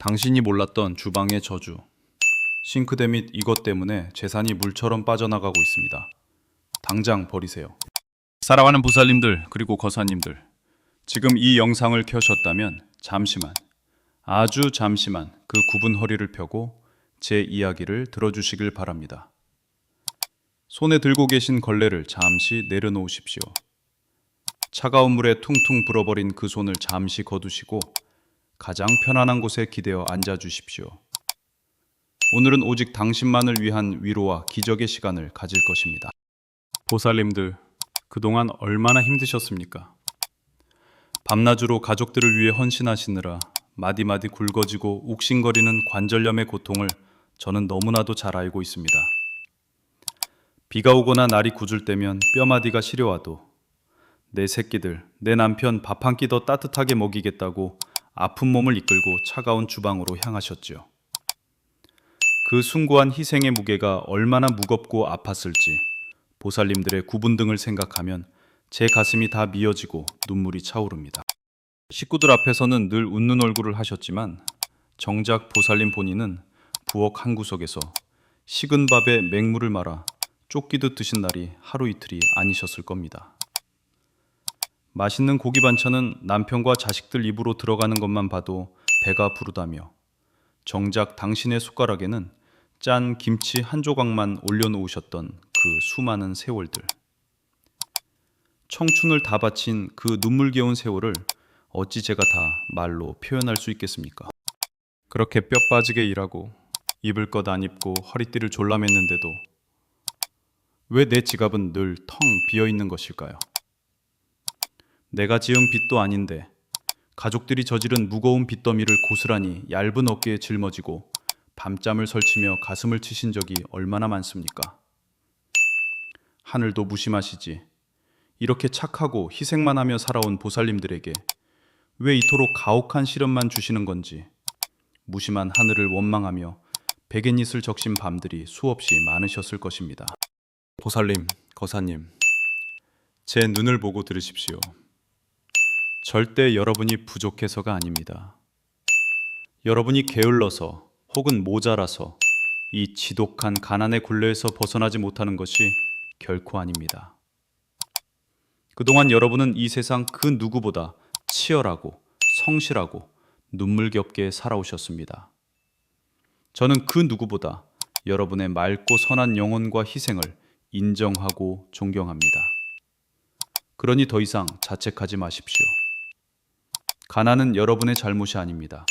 당신이 몰랐던 주방의 저주. 싱크대 및 이것 때문에 재산이 물처럼 빠져나가고 있습니다. 당장 버리세요. 사랑하는 보살님들 그리고 거사님들, 지금 이 영상을 켜셨다면 잠시만, 아주 잠시만 그 굽은 허리를 펴고 제 이야기를 들어주시길 바랍니다. 손에 들고 계신 걸레를 잠시 내려놓으십시오. 차가운 물에 퉁퉁 불어버린 그 손을 잠시 거두시고 가장 편안한 곳에 기대어 앉아주십시오. 오늘은 오직 당신만을 위한 위로와 기적의 시간을 가질 것입니다. 보살님들, 그동안 얼마나 힘드셨습니까? 밤낮으로 가족들을 위해 헌신하시느라 마디마디 굵어지고 욱신거리는 관절염의 고통을 저는 너무나도 잘 알고 있습니다. 비가 오거나 날이 굳을 때면 뼈마디가 시려와도 내 새끼들, 내 남편 밥 한 끼 더 따뜻하게 먹이겠다고 아픈 몸을 이끌고 차가운 주방으로 향하셨지요. 그 숭고한 희생의 무게가 얼마나 무겁고 아팠을지 보살님들의 구분 등을 생각하면 제 가슴이 다 미어지고 눈물이 차오릅니다. 식구들 앞에서는 늘 웃는 얼굴을 하셨지만 정작 보살님 본인은 부엌 한 구석에서 식은 밥에 맹물을 말아 쫓기듯 드신 날이 하루 이틀이 아니셨을 겁니다. 맛있는 고기 반찬은 남편과 자식들 입으로 들어가는 것만 봐도 배가 부르다며 정작 당신의 숟가락에는 짠 김치 한 조각만 올려놓으셨던 그 수많은 세월들. 청춘을 다 바친 그 눈물겨운 세월을 어찌 제가 다 말로 표현할 수 있겠습니까? 그렇게 뼈 빠지게 일하고 입을 것 안 입고 허리띠를 졸라맸는데도 왜 내 지갑은 늘 텅 비어있는 것일까요? 내가 지은 빚도 아닌데 가족들이 저지른 무거운 빚더미를 고스란히 얇은 어깨에 짊어지고 밤잠을 설치며 가슴을 치신 적이 얼마나 많습니까? 하늘도 무심하시지. 이렇게 착하고 희생만 하며 살아온 보살님들에게 왜 이토록 가혹한 시련만 주시는 건지 무심한 하늘을 원망하며 백엔잇을 적신 밤들이 수없이 많으셨을 것입니다. 보살님, 거사님, 제 눈을 보고 들으십시오. 절대 여러분이 부족해서가 아닙니다. 여러분이 게을러서 혹은 모자라서 이 지독한 가난의 굴레에서 벗어나지 못하는 것이 결코 아닙니다. 그동안 여러분은 이 세상 그 누구보다 치열하고 성실하고 눈물겹게 살아오셨습니다. 저는 그 누구보다 여러분의 맑고 선한 영혼과 희생을 인정하고 존경합니다. 그러니 더 이상 자책하지 마십시오. 가난은 여러분의 잘못이 아닙니다.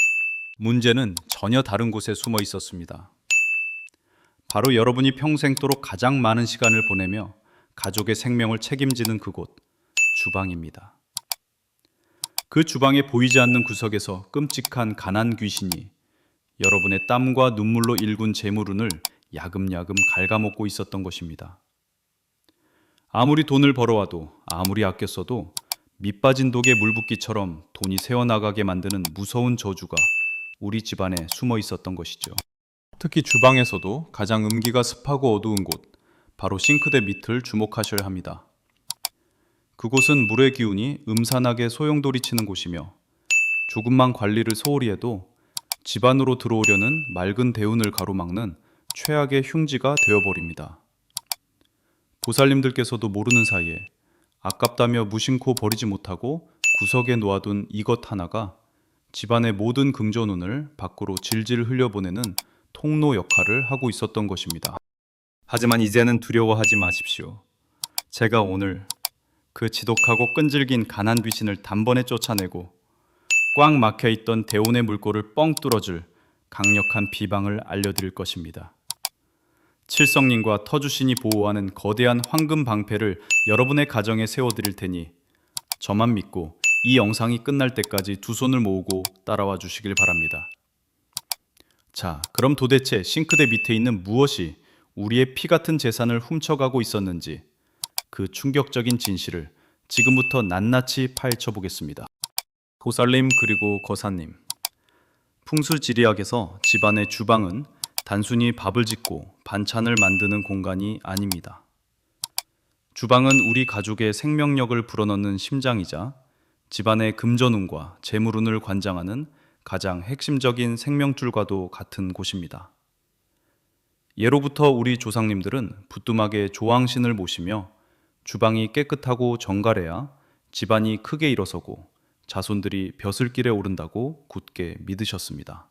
문제는 전혀 다른 곳에 숨어 있었습니다. 바로 여러분이 평생도록 가장 많은 시간을 보내며 가족의 생명을 책임지는 그곳, 주방입니다. 그 주방에 보이지 않는 구석에서 끔찍한 가난 귀신이 여러분의 땀과 눈물로 일군 재물운을 야금야금 갉아먹고 있었던 것입니다. 아무리 돈을 벌어와도 아무리 아껴 써도 밑빠진 독에 물붓기처럼 돈이 새어나가게 만드는 무서운 저주가 우리 집안에 숨어 있었던 것이죠. 특히 주방에서도 가장 음기가 습하고 어두운 곳, 바로 싱크대 밑을 주목하셔야 합니다. 그곳은 물의 기운이 음산하게 소용돌이치는 곳이며 조금만 관리를 소홀히 해도 집안으로 들어오려는 맑은 대운을 가로막는 최악의 흉지가 되어버립니다. 보살님들께서도 모르는 사이에 아깝다며 무심코 버리지 못하고 구석에 놓아둔 이것 하나가 집안의 모든 긍전운을 밖으로 질질 흘려보내는 통로 역할을 하고 있었던 것입니다. 하지만 이제는 두려워하지 마십시오. 제가 오늘 그 지독하고 끈질긴 가난 귀신을 단번에 쫓아내고 꽉 막혀있던 대운의 물꼬를 뻥 뚫어줄 강력한 비방을 알려드릴 것입니다. 칠성님과 터주신이 보호하는 거대한 황금 방패를 여러분의 가정에 세워드릴 테니 저만 믿고 이 영상이 끝날 때까지 두 손을 모으고 따라와 주시길 바랍니다. 자, 그럼 도대체 싱크대 밑에 있는 무엇이 우리의 피 같은 재산을 훔쳐가고 있었는지 그 충격적인 진실을 지금부터 낱낱이 파헤쳐 보겠습니다. 보살님 그리고 거사님, 풍수지리학에서 집안의 주방은 단순히 밥을 짓고 반찬을 만드는 공간이 아닙니다. 주방은 우리 가족의 생명력을 불어넣는 심장이자 집안의 금전운과 재물운을 관장하는 가장 핵심적인 생명줄과도 같은 곳입니다. 예로부터 우리 조상님들은 부뚜막에 조왕신을 모시며 주방이 깨끗하고 정갈해야 집안이 크게 일어서고 자손들이 벼슬길에 오른다고 굳게 믿으셨습니다.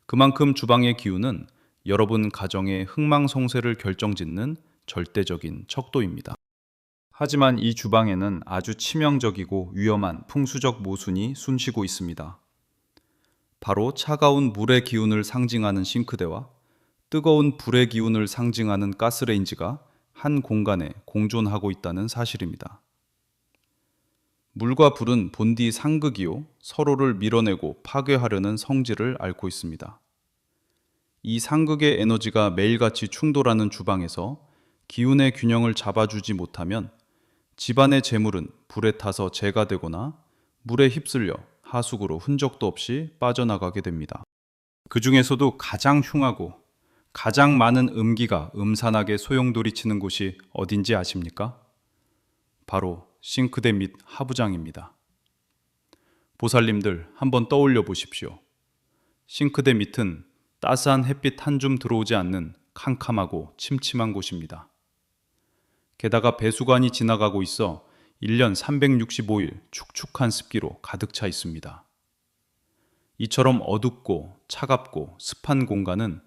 그만큼 주방의 기운은 여러분 가정의 흥망성쇠를 결정짓는 절대적인 척도입니다. 하지만 이 주방에는 아주 치명적이고 위험한 풍수적 모순이 숨쉬고 있습니다. 바로 차가운 물의 기운을 상징하는 싱크대와 뜨거운 불의 기운을 상징하는 가스레인지가 한 공간에 공존하고 있다는 사실입니다. 물과 불은 본디 상극이요, 서로를 밀어내고 파괴하려는 성질을 앓고 있습니다. 이 상극의 에너지가 매일같이 충돌하는 주방에서 기운의 균형을 잡아주지 못하면 집안의 재물은 불에 타서 재가 되거나 물에 휩쓸려 하수구로 흔적도 없이 빠져나가게 됩니다. 그 중에서도 가장 흉하고 가장 많은 음기가 음산하게 소용돌이치는 곳이 어딘지 아십니까? 바로 싱크대 및 하부장입니다. 보살님들 한번 떠올려 보십시오. 싱크대 밑은 따스한 햇빛 한 줌 들어오지 않는 캄캄하고 침침한 곳입니다. 게다가 배수관이 지나가고 있어 1년 365일 축축한 습기로 가득 차 있습니다. 이처럼 어둡고 차갑고 습한 공간은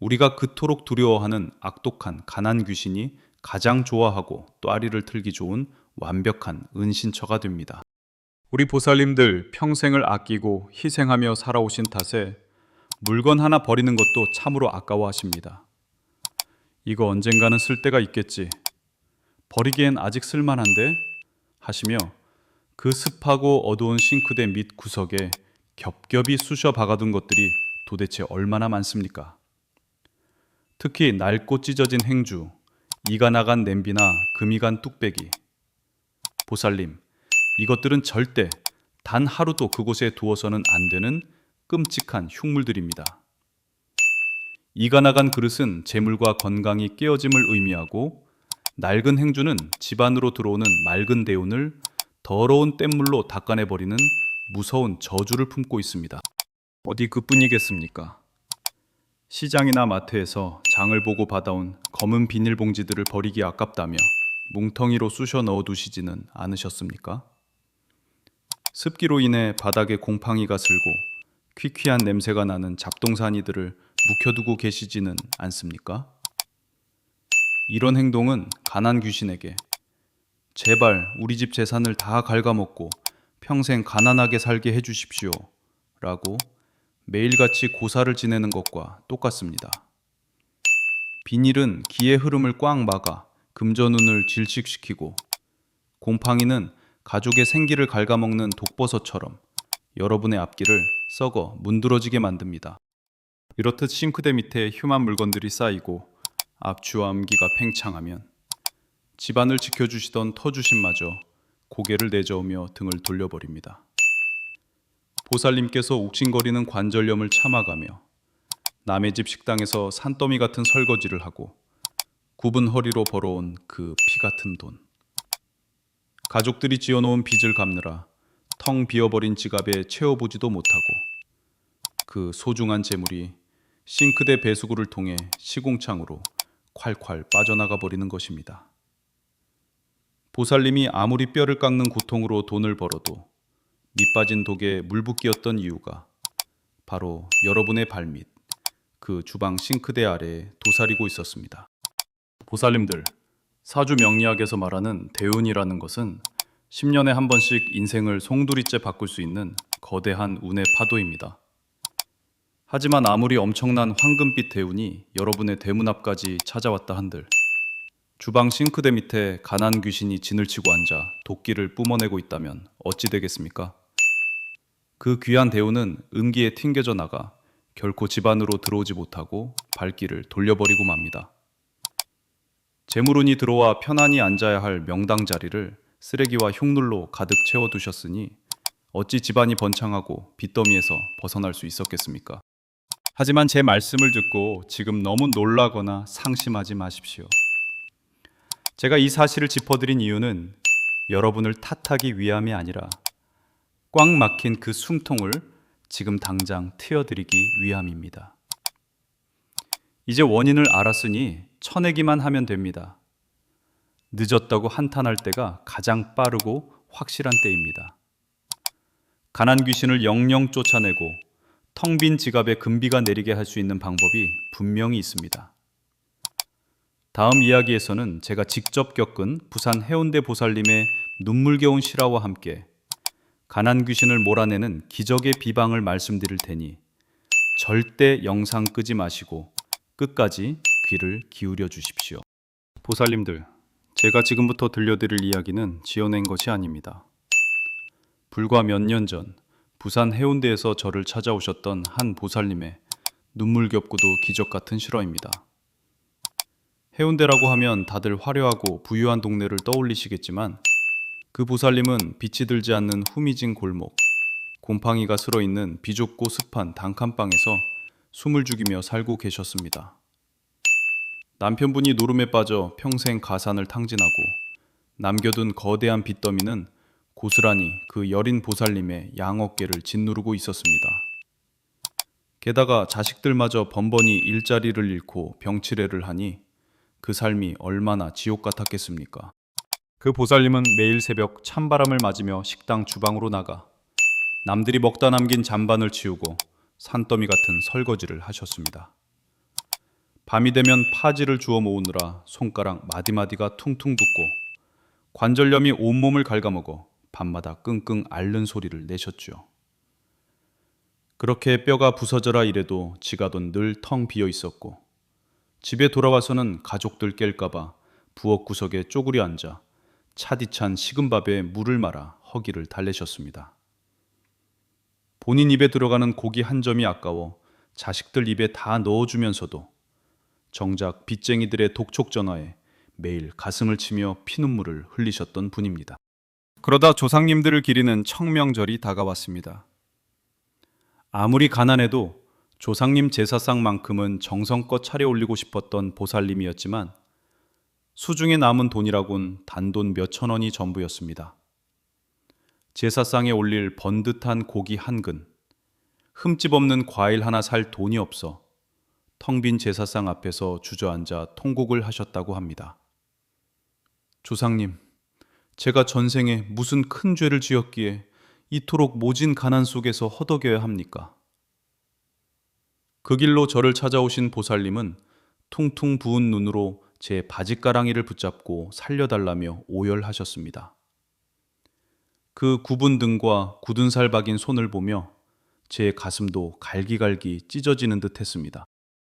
우리가 그토록 두려워하는 악독한 가난 귀신이 가장 좋아하고 또아리를 틀기 좋은 완벽한 은신처가 됩니다. 우리 보살님들 평생을 아끼고 희생하며 살아오신 탓에 물건 하나 버리는 것도 참으로 아까워하십니다. 이거 언젠가는 쓸 때가 있겠지. 버리기엔 아직 쓸만한데? 하시며 그 습하고 어두운 싱크대 밑 구석에 겹겹이 쑤셔 박아둔 것들이 도대체 얼마나 많습니까? 특히 낡고 찢어진 행주, 이가 나간 냄비나 금이 간 뚝배기. 보살님, 이것들은 절대 단 하루도 그곳에 두어서는 안 되는 끔찍한 흉물들입니다. 이가 나간 그릇은 재물과 건강이 깨어짐을 의미하고 낡은 행주는 집안으로 들어오는 맑은 대운을 더러운 뗏물로 닦아내버리는 무서운 저주를 품고 있습니다. 어디 그뿐이겠습니까? 시장이나 마트에서 장을 보고 받아온 검은 비닐봉지들을 버리기 아깝다며 뭉텅이로 쑤셔 넣어두시지는 않으셨습니까? 습기로 인해 바닥에 곰팡이가 슬고 퀴퀴한 냄새가 나는 잡동사니들을 묵혀두고 계시지는 않습니까? 이런 행동은 가난 귀신에게 제발 우리 집 재산을 다 갉아먹고 평생 가난하게 살게 해주십시오 라고 매일같이 고사를 지내는 것과 똑같습니다. 비닐은 기의 흐름을 꽉 막아 금전운을 질식시키고 곰팡이는 가족의 생기를 갉아먹는 독버섯처럼 여러분의 앞길을 썩어 문드러지게 만듭니다. 이렇듯 싱크대 밑에 흉한 물건들이 쌓이고 압취와 암기가 팽창하면 집안을 지켜주시던 터주신마저 고개를 내저으며 등을 돌려버립니다. 보살님께서 욱신거리는 관절염을 참아가며 남의 집 식당에서 산더미 같은 설거지를 하고 굽은 허리로 벌어온 그 피 같은 돈. 가족들이 지어놓은 빚을 갚느라 텅 비어버린 지갑에 채워보지도 못하고 그 소중한 재물이 싱크대 배수구를 통해 시궁창으로 콸콸 빠져나가 버리는 것입니다. 보살님이 아무리 뼈를 깎는 고통으로 돈을 벌어도 밑빠진 독에 물붓기였던 이유가 바로 여러분의 발밑, 그 주방 싱크대 아래에 도사리고 있었습니다. 보살님들, 사주 명리학에서 말하는 대운이라는 것은 10년에 한 번씩 인생을 송두리째 바꿀 수 있는 거대한 운의 파도입니다. 하지만 아무리 엄청난 황금빛 대운이 여러분의 대문 앞까지 찾아왔다 한들 주방 싱크대 밑에 가난 귀신이 진을 치고 앉아 도끼를 뿜어내고 있다면 어찌 되겠습니까? 그 귀한 대운은 음기에 튕겨져 나가 결코 집안으로 들어오지 못하고 발길을 돌려버리고 맙니다. 재물운이 들어와 편안히 앉아야 할 명당 자리를 쓰레기와 흉물로 가득 채워두셨으니 어찌 집안이 번창하고 빚더미에서 벗어날 수 있었겠습니까? 하지만 제 말씀을 듣고 지금 너무 놀라거나 상심하지 마십시오. 제가 이 사실을 짚어드린 이유는 여러분을 탓하기 위함이 아니라 꽉 막힌 그 숨통을 지금 당장 트여드리기 위함입니다. 이제 원인을 알았으니 쳐내기만 하면 됩니다. 늦었다고 한탄할 때가 가장 빠르고 확실한 때입니다. 가난 귀신을 영영 쫓아내고 텅 빈 지갑에 금비가 내리게 할 수 있는 방법이 분명히 있습니다. 다음 이야기에서는 제가 직접 겪은 부산 해운대 보살님의 눈물겨운 실화와 함께 가난 귀신을 몰아내는 기적의 비방을 말씀드릴 테니 절대 영상 끄지 마시고 끝까지 귀를 기울여 주십시오. 보살님들, 제가 지금부터 들려드릴 이야기는 지어낸 것이 아닙니다. 불과 몇 년 전 부산 해운대에서 저를 찾아오셨던 한 보살님의 눈물겹고도 기적 같은 실화입니다. 해운대라고 하면 다들 화려하고 부유한 동네를 떠올리시겠지만 그 보살님은 빛이 들지 않는 후미진 골목, 곰팡이가 슬어있는 비좁고 습한 단칸방에서 숨을 죽이며 살고 계셨습니다. 남편분이 노름에 빠져 평생 가산을 탕진하고 남겨둔 거대한 빚더미는 고스란히 그 여린 보살님의 양어깨를 짓누르고 있었습니다. 게다가 자식들마저 번번이 일자리를 잃고 병치레를 하니 그 삶이 얼마나 지옥 같았겠습니까? 그 보살님은 매일 새벽 찬바람을 맞으며 식당 주방으로 나가 남들이 먹다 남긴 잔반을 치우고 산더미 같은 설거지를 하셨습니다. 밤이 되면 파지를 주워 모으느라 손가락 마디마디가 퉁퉁 붓고 관절염이 온몸을 갉아먹어 밤마다 끙끙 앓는 소리를 내셨죠. 그렇게 뼈가 부서져라 이래도 지갑은 늘 텅 비어 있었고 집에 돌아와서는 가족들 깰까봐 부엌 구석에 쪼그려 앉아 차디찬 식은 밥에 물을 말아 허기를 달래셨습니다. 본인 입에 들어가는 고기 한 점이 아까워 자식들 입에 다 넣어주면서도 정작 빚쟁이들의 독촉 전화에 매일 가슴을 치며 피눈물을 흘리셨던 분입니다. 그러다 조상님들을 기리는 청명절이 다가왔습니다. 아무리 가난해도 조상님 제사상만큼은 정성껏 차려올리고 싶었던 보살님이었지만 수중에 남은 돈이라곤 단돈 몇천 원이 전부였습니다. 제사상에 올릴 번듯한 고기 한 근, 흠집 없는 과일 하나 살 돈이 없어 텅 빈 제사상 앞에서 주저앉아 통곡을 하셨다고 합니다. 조상님, 제가 전생에 무슨 큰 죄를 지었기에 이토록 모진 가난 속에서 허덕여야 합니까? 그 길로 저를 찾아오신 보살님은 퉁퉁 부은 눈으로 제 바짓가랑이를 붙잡고 살려달라며 오열하셨습니다. 그 굽은 등과 굳은 살 박인 손을 보며 제 가슴도 갈기갈기 찢어지는 듯 했습니다.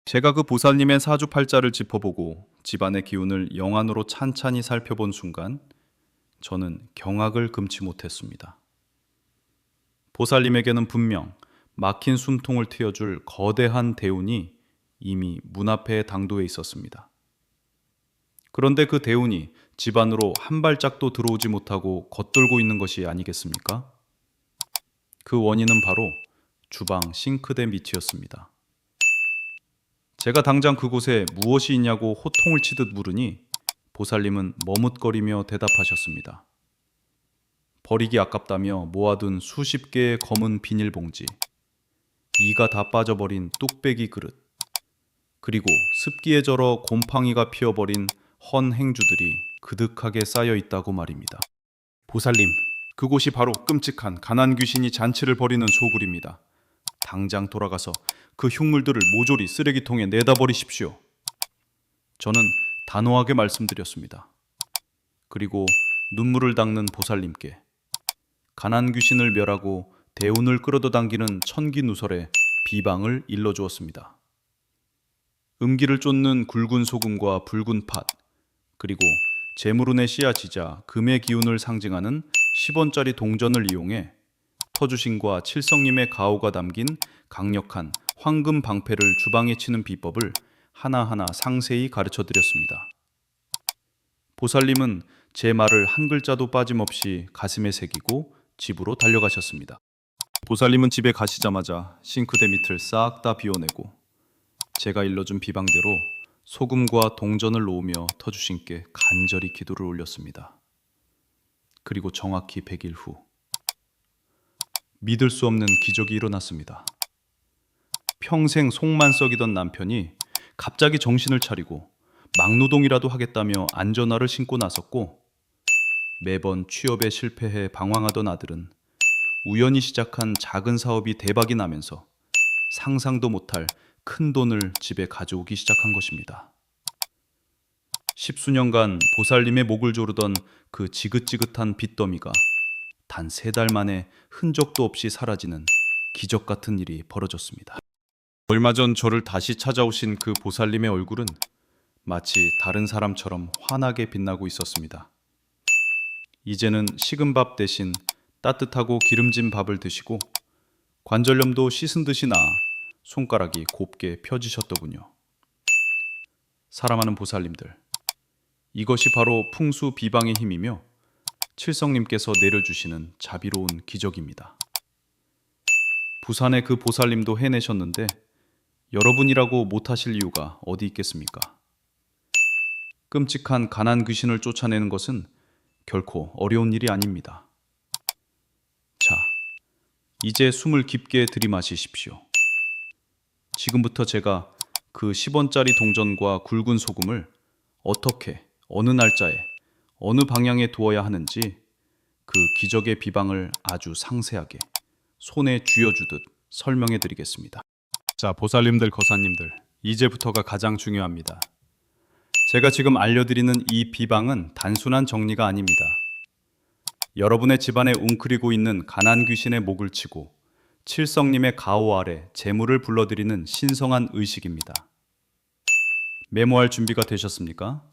제가 그 보살님의 사주팔자를 짚어보고 집안의 기운을 영안으로 찬찬히 살펴본 순간 저는 경악을 금치 못했습니다. 보살님에게는 분명 막힌 숨통을 트여줄 거대한 대운이 이미 문 앞에 당도해 있었습니다. 그런데 그 대운이 집안으로 한 발짝도 들어오지 못하고 겉돌고 있는 것이 아니겠습니까? 그 원인은 바로 주방 싱크대 밑이었습니다. 제가 당장 그곳에 무엇이 있냐고 호통을 치듯 물으니 보살님은 머뭇거리며 대답하셨습니다. 버리기 아깝다며 모아둔 수십 개의 검은 비닐봉지, 이가 다 빠져버린 뚝배기 그릇, 그리고 습기에 절어 곰팡이가 피어버린 헌 행주들이 그득하게 쌓여 있다고 말입니다. 보살님, 그곳이 바로 끔찍한 가난 귀신이 잔치를 벌이는 소굴입니다. 당장 돌아가서 그 흉물들을 모조리 쓰레기통에 내다 버리십시오. 저는 단호하게 말씀드렸습니다. 그리고 눈물을 닦는 보살님께 가난 귀신을 멸하고 대운을 끌어다 당기는 천기누설에 비방을 일러주었습니다. 음기를 쫓는 굵은 소금과 붉은 팥, 그리고 재물운의 씨앗이자 금의 기운을 상징하는 10원짜리 동전을 이용해 터주신과 칠성님의 가오가 담긴 강력한 황금 방패를 주방에 치는 비법을 하나하나 상세히 가르쳐 드렸습니다. 보살님은 제 말을 한 글자도 빠짐없이 가슴에 새기고 집으로 달려가셨습니다. 보살님은 집에 가시자마자 싱크대 밑을 싹 다 비워내고 제가 일러준 비방대로 소금과 동전을 놓으며 터주신께 간절히 기도를 올렸습니다. 그리고 정확히 100일 후 믿을 수 없는 기적이 일어났습니다. 평생 속만 썩이던 남편이 갑자기 정신을 차리고 막노동이라도 하겠다며 안전화를 신고 나섰고, 매번 취업에 실패해 방황하던 아들은 우연히 시작한 작은 사업이 대박이 나면서 상상도 못할 큰 돈을 집에 가져오기 시작한 것입니다. 십수년간 보살님의 목을 조르던 그 지긋지긋한 빚더미가 단 3달 만에 흔적도 없이 사라지는 기적 같은 일이 벌어졌습니다. 얼마 전 저를 다시 찾아오신 그 보살님의 얼굴은 마치 다른 사람처럼 환하게 빛나고 있었습니다. 이제는 식은 밥 대신 따뜻하고 기름진 밥을 드시고 관절염도 씻은 듯이 나아 손가락이 곱게 펴지셨더군요. 사랑하는 보살님들, 이것이 바로 풍수 비방의 힘이며 칠성님께서 내려주시는 자비로운 기적입니다. 부산의 그 보살님도 해내셨는데 여러분이라고 못하실 이유가 어디 있겠습니까? 끔찍한 가난 귀신을 쫓아내는 것은 결코 어려운 일이 아닙니다. 자, 이제 숨을 깊게 들이마시십시오. 지금부터 제가 그 10원짜리 동전과 굵은 소금을 어떻게, 어느 날짜에, 어느 방향에 두어야 하는지 그 기적의 비방을 아주 상세하게 손에 쥐어주듯 설명해 드리겠습니다. 자, 보살님들, 거사님들, 이제부터가 가장 중요합니다. 제가 지금 알려드리는 이 비방은 단순한 정리가 아닙니다. 여러분의 집안에 웅크리고 있는 가난 귀신의 목을 치고 칠성님의 가호 아래 재물을 불러드리는 신성한 의식입니다. 메모할 준비가 되셨습니까?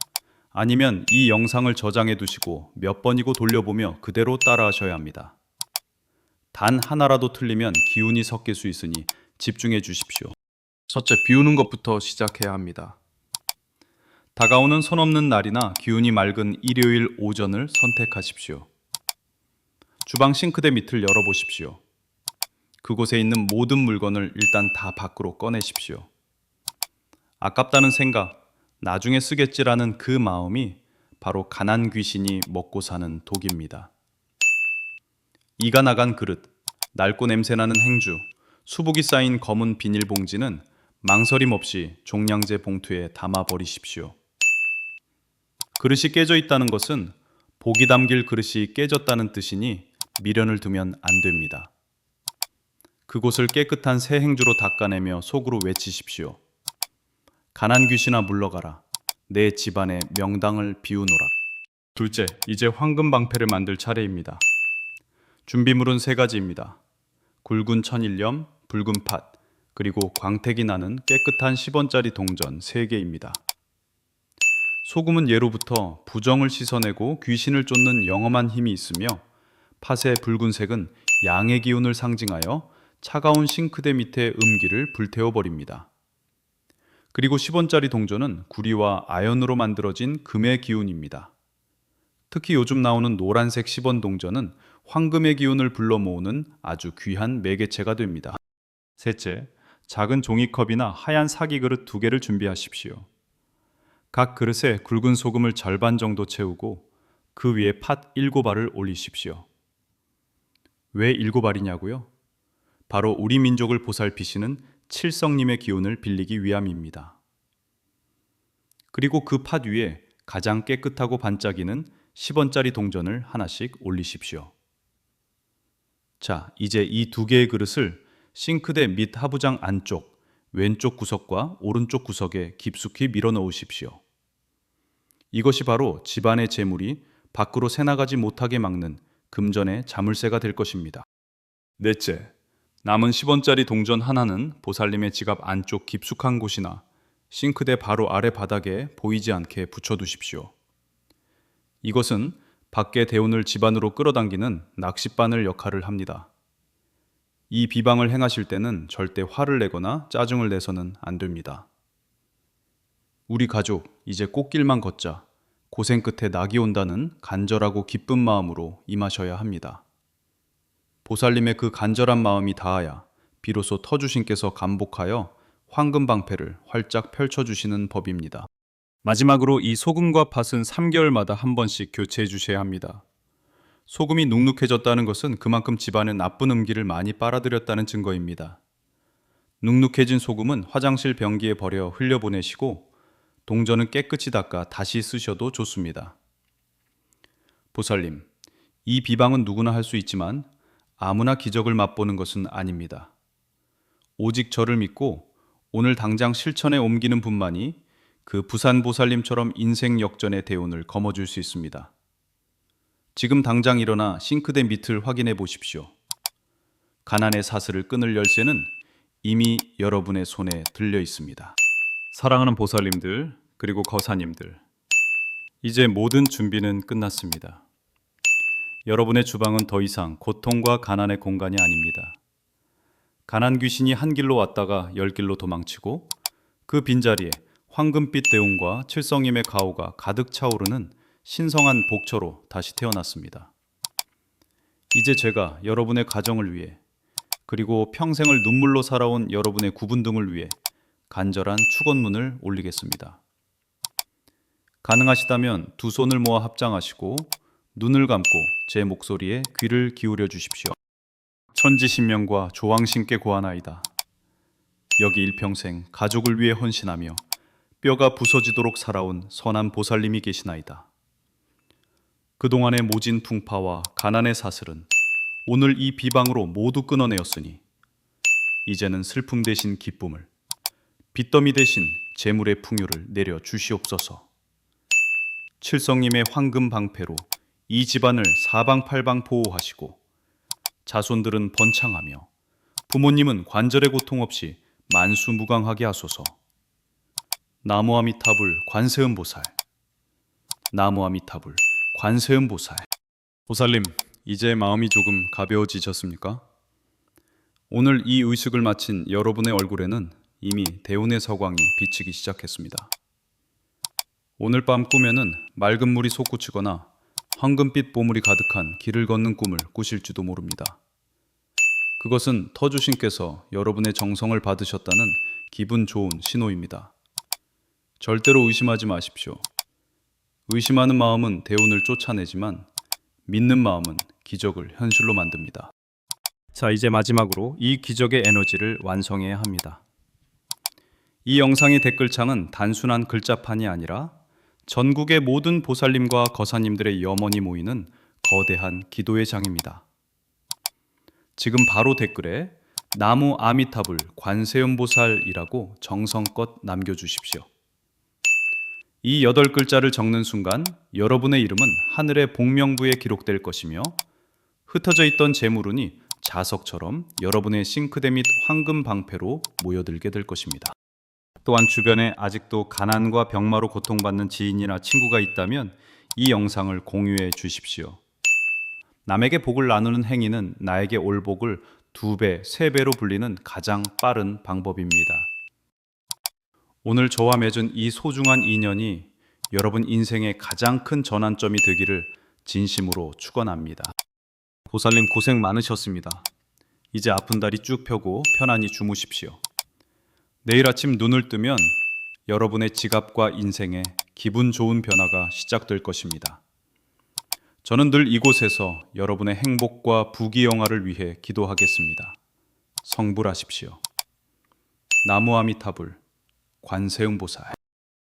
아니면 이 영상을 저장해 두시고 몇 번이고 돌려보며 그대로 따라하셔야 합니다. 단 하나라도 틀리면 기운이 섞일 수 있으니 집중해 주십시오. 첫째, 비우는 것부터 시작해야 합니다. 다가오는 선 없는 날이나 기운이 맑은 일요일 오전을 선택하십시오. 주방 싱크대 밑을 열어보십시오. 그곳에 있는 모든 물건을 일단 다 밖으로 꺼내십시오. 아깝다는 생각, 나중에 쓰겠지라는 그 마음이 바로 가난 귀신이 먹고 사는 독입니다. 이가 나간 그릇, 낡고 냄새나는 행주, 수북이 쌓인 검은 비닐봉지는 망설임 없이 종량제 봉투에 담아버리십시오. 그릇이 깨져 있다는 것은 복이 담길 그릇이 깨졌다는 뜻이니 미련을 두면 안 됩니다. 그곳을 깨끗한 새 행주로 닦아내며 속으로 외치십시오. 가난 귀신아 물러가라. 내 집안의 명당을 비우노라. 둘째, 이제 황금 방패를 만들 차례입니다. 준비물은 3가지입니다. 굵은 천일염, 붉은 팥, 그리고 광택이 나는 깨끗한 10원짜리 동전 3개입니다. 소금은 예로부터 부정을 씻어내고 귀신을 쫓는 영험한 힘이 있으며, 팥의 붉은색은 양의 기운을 상징하여 차가운 싱크대 밑에 음기를 불태워버립니다. 그리고 10원짜리 동전은 구리와 아연으로 만들어진 금의 기운입니다. 특히 요즘 나오는 노란색 10원 동전은 황금의 기운을 불러 모으는 아주 귀한 매개체가 됩니다. 셋째, 작은 종이컵이나 하얀 사기 그릇 2개를 준비하십시오. 각 그릇에 굵은 소금을 절반 정도 채우고 그 위에 팥 7알을 올리십시오. 왜 7알이냐고요? 바로 우리 민족을 보살피시는 칠성님의 기운을 빌리기 위함입니다. 그리고 그 팥 위에 가장 깨끗하고 반짝이는 10원짜리 동전을 하나씩 올리십시오. 자, 이제 이 2개의 그릇을 싱크대 밑 하부장 안쪽, 왼쪽 구석과 오른쪽 구석에 깊숙이 밀어 넣으십시오. 이것이 바로 집안의 재물이 밖으로 새나가지 못하게 막는 금전의 자물쇠가 될 것입니다. 넷째, 남은 10원짜리 동전 하나는 보살님의 지갑 안쪽 깊숙한 곳이나 싱크대 바로 아래 바닥에 보이지 않게 붙여두십시오. 이것은 밖의 대운을 집안으로 끌어당기는 낚싯바늘 역할을 합니다. 이 비방을 행하실 때는 절대 화를 내거나 짜증을 내서는 안 됩니다. 우리 가족, 이제 꽃길만 걷자. 고생 끝에 낙이 온다는 간절하고 기쁜 마음으로 임하셔야 합니다. 보살님의 그 간절한 마음이 닿아야 비로소 터주신께서 감복하여 황금방패를 활짝 펼쳐주시는 법입니다. 마지막으로 이 소금과 팥은 3개월마다 한 번씩 교체해 주셔야 합니다. 소금이 눅눅해졌다는 것은 그만큼 집안에 나쁜 음기를 많이 빨아들였다는 증거입니다. 눅눅해진 소금은 화장실 변기에 버려 흘려보내시고 동전은 깨끗이 닦아 다시 쓰셔도 좋습니다. 보살님, 이 비방은 누구나 할 수 있지만 아무나 기적을 맛보는 것은 아닙니다. 오직 저를 믿고 오늘 당장 실천에 옮기는 분만이 그 부산 보살님처럼 인생 역전의 대운을 거머쥘 수 있습니다. 지금 당장 일어나 싱크대 밑을 확인해 보십시오. 가난의 사슬을 끊을 열쇠는 이미 여러분의 손에 들려 있습니다. 사랑하는 보살님들, 그리고 거사님들, 이제 모든 준비는 끝났습니다. 여러분의 주방은 더 이상 고통과 가난의 공간이 아닙니다. 가난 귀신이 한 길로 왔다가 10길로 도망치고 그 빈자리에 황금빛 대운과 칠성임의 가호가 가득 차오르는 신성한 복처로 다시 태어났습니다. 이제 제가 여러분의 가정을 위해, 그리고 평생을 눈물로 살아온 여러분의 구분등을 위해 간절한 축원문을 올리겠습니다. 가능하시다면 두 손을 모아 합장하시고 눈을 감고 제 목소리에 귀를 기울여 주십시오. 천지신명과 조왕신께 고하나이다. 여기 일평생 가족을 위해 헌신하며 뼈가 부서지도록 살아온 선한 보살님이 계시나이다. 그동안의 모진 풍파와 가난의 사슬은 오늘 이 비방으로 모두 끊어내었으니 이제는 슬픔 대신 기쁨을, 빚더미 대신 재물의 풍요를 내려 주시옵소서. 칠성님의 황금 방패로 이 집안을 사방팔방 보호하시고 자손들은 번창하며 부모님은 관절의 고통 없이 만수무강하게 하소서. 나무아미타불 관세음보살, 나무아미타불 관세음보살. 보살님, 이제 마음이 조금 가벼워지셨습니까? 오늘 이 의식을 마친 여러분의 얼굴에는 이미 대운의 서광이 비치기 시작했습니다. 오늘 밤 꿈에는 맑은 물이 솟구치거나 황금빛 보물이 가득한 길을 걷는 꿈을 꾸실지도 모릅니다. 그것은 터주신께서 여러분의 정성을 받으셨다는 기분 좋은 신호입니다. 절대로 의심하지 마십시오. 의심하는 마음은 대운을 쫓아내지만 믿는 마음은 기적을 현실로 만듭니다. 자, 이제 마지막으로 이 기적의 에너지를 완성해야 합니다. 이 영상의 댓글창은 단순한 글자판이 아니라 전국의 모든 보살님과 거사님들의 염원이 모이는 거대한 기도의 장입니다. 지금 바로 댓글에 나무 아미타불 관세음보살이라고 정성껏 남겨주십시오. 이 8글자를 적는 순간 여러분의 이름은 하늘의 복명부에 기록될 것이며 흩어져 있던 재물운이 자석처럼 여러분의 싱크대 및 황금 방패로 모여들게 될 것입니다. 또한 주변에 아직도 가난과 병마로 고통받는 지인이나 친구가 있다면 이 영상을 공유해 주십시오. 남에게 복을 나누는 행위는 나에게 올 복을 2배, 3배로 불리는 가장 빠른 방법입니다. 오늘 저와 맺은 이 소중한 인연이 여러분 인생의 가장 큰 전환점이 되기를 진심으로 축원합니다. 보살님 고생 많으셨습니다. 이제 아픈 다리 쭉 펴고 편안히 주무십시오. 내일 아침 눈을 뜨면 여러분의 지갑과 인생에 기분 좋은 변화가 시작될 것입니다. 저는 늘 이곳에서 여러분의 행복과 부귀영화를 위해 기도하겠습니다. 성불하십시오. 나무아미타불 관세음보살.